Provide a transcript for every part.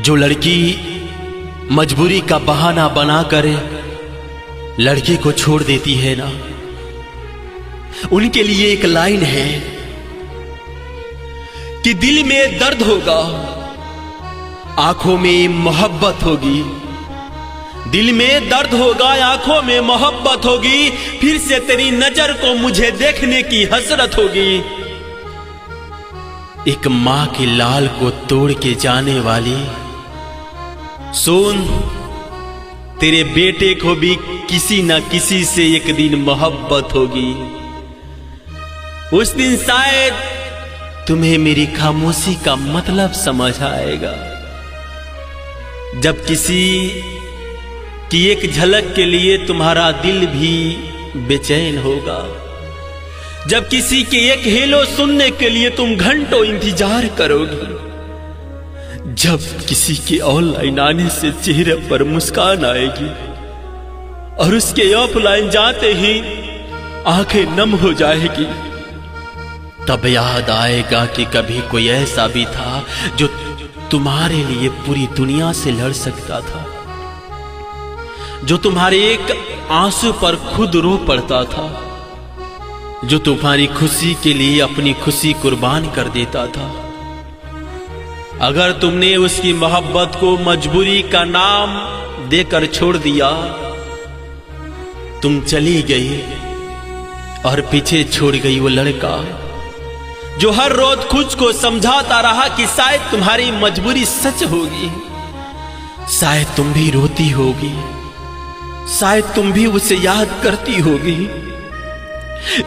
जो लड़की मजबूरी का बहाना बनाकर लड़के को छोड़ देती है ना, उनके लिए एक लाइन है कि दिल में दर्द होगा, आंखों में मोहब्बत होगी। दिल में दर्द होगा, आंखों में मोहब्बत होगी, फिर से तेरी नजर को मुझे देखने की हसरत होगी। एक मां के लाल को तोड़ के जाने वाली, सुन, तेरे बेटे को भी किसी न किसी से एक दिन मोहब्बत होगी। उस दिन शायद तुम्हें मेरी खामोशी का मतलब समझ आएगा, जब किसी की एक झलक के लिए तुम्हारा दिल भी बेचैन होगा, जब किसी के एक हेलो सुनने के लिए तुम घंटों इंतजार करोगे, जब किसी के ऑनलाइन आने से चेहरे पर मुस्कान आएगी और उसके ऑफलाइन जाते ही आंखें नम हो जाएगी, तब याद आएगा कि कभी कोई ऐसा भी था जो तुम्हारे लिए पूरी दुनिया से लड़ सकता था, जो तुम्हारे एक आंसू पर खुद रो पड़ता था, जो तुम्हारी खुशी के लिए अपनी खुशी कुर्बान कर देता था। अगर तुमने उसकी मोहब्बत को मजबूरी का नाम देकर छोड़ दिया, तुम चली गई और पीछे छोड़ गई वो लड़का जो हर रोज खुद को समझाता रहा कि शायद तुम्हारी मजबूरी सच होगी, शायद तुम भी रोती होगी, शायद तुम भी उसे याद करती होगी,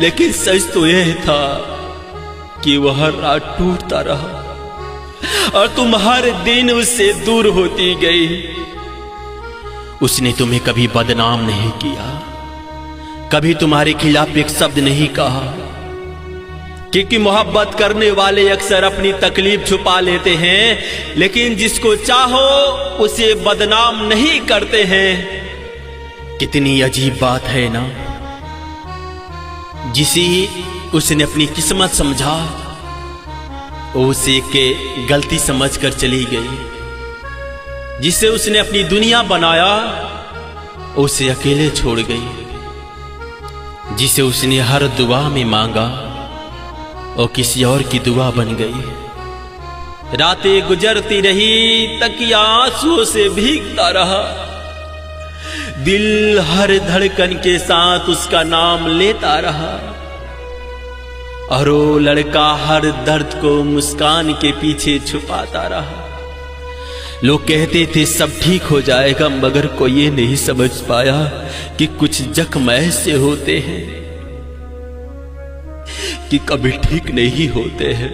लेकिन सच तो यह था कि वह हर रात टूटता रहा और तुम हर दिन उससे दूर होती गई। उसने तुम्हें कभी बदनाम नहीं किया, कभी तुम्हारे खिलाफ एक शब्द नहीं कहा, क्योंकि मोहब्बत करने वाले अक्सर अपनी तकलीफ छुपा लेते हैं, लेकिन जिसको चाहो उसे बदनाम नहीं करते हैं। कितनी अजीब बात है ना, जिसे उसने अपनी किस्मत समझा उसे के गलती समझकर चली गई, जिसे उसने अपनी दुनिया बनाया उसे अकेले छोड़ गई, जिसे उसने हर दुआ में मांगा और किसी और की दुआ बन गई। रातें गुजरती रही, तकिया आंसुओं से भीगता रहा, दिल हर धड़कन के साथ उसका नाम लेता रहा, और वो लड़का हर दर्द को मुस्कान के पीछे छुपाता रहा। लोग कहते थे सब ठीक हो जाएगा, मगर कोई ये नहीं समझ पाया कि कुछ जख्म ऐसे होते हैं कि कभी ठीक नहीं होते हैं,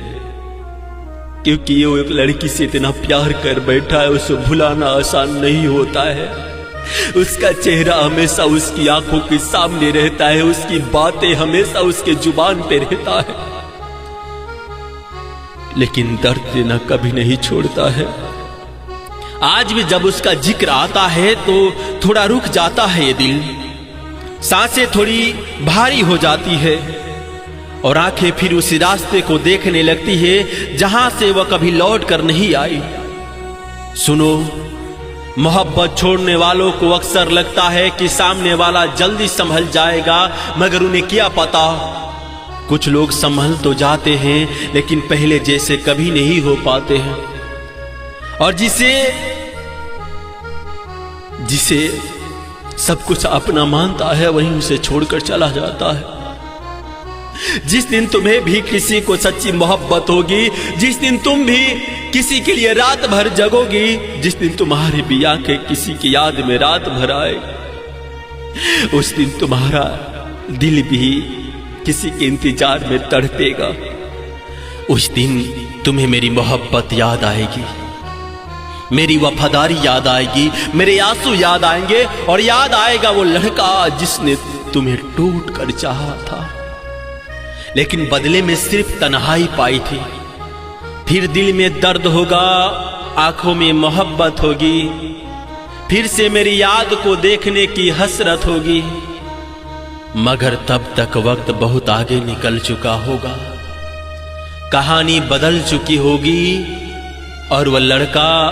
क्योंकि वो एक लड़की से इतना प्यार कर बैठा है, उसे भुलाना आसान नहीं होता है। उसका चेहरा हमेशा उसकी आंखों के सामने रहता है, उसकी बातें हमेशा उसके जुबान पे रहता है, लेकिन दर्द देना कभी नहीं छोड़ता है। आज भी जब उसका जिक्र आता है तो थोड़ा रुक जाता है ये दिल, सांसें थोड़ी भारी हो जाती है और आंखें फिर उसी रास्ते को देखने लगती है जहां से वह कभी लौट कर नहीं आई। सुनो, मोहब्बत छोड़ने वालों को अक्सर लगता है कि सामने वाला जल्दी संभल जाएगा, मगर उन्हें क्या पता, कुछ लोग संभल तो जाते हैं लेकिन पहले जैसे कभी नहीं हो पाते हैं, और जिसे सब कुछ अपना मानता है वहीं उसे छोड़कर चला जाता है। जिस दिन तुम्हें भी किसी को सच्ची मोहब्बत होगी, जिस दिन तुम भी किसी के लिए रात भर जगोगी, जिस दिन तुम्हारी भी आंखें किसी की याद में रात भर आए, उस दिन तुम्हारा दिल भी किसी के इंतजार में तड़पेगा। उस दिन तुम्हें मेरी मोहब्बत याद आएगी, मेरी वफादारी याद आएगी, मेरे आंसू याद आएंगे, और याद आएगा वो लड़का जिसने तुम्हें टूट कर चाहा था, लेकिन बदले में सिर्फ तन्हाई पाई थी। फिर दिल में दर्द होगा, आंखों में मोहब्बत होगी, फिर से मेरी याद को देखने की हसरत होगी, मगर तब तक वक्त बहुत आगे निकल चुका होगा, कहानी बदल चुकी होगी और वह लड़का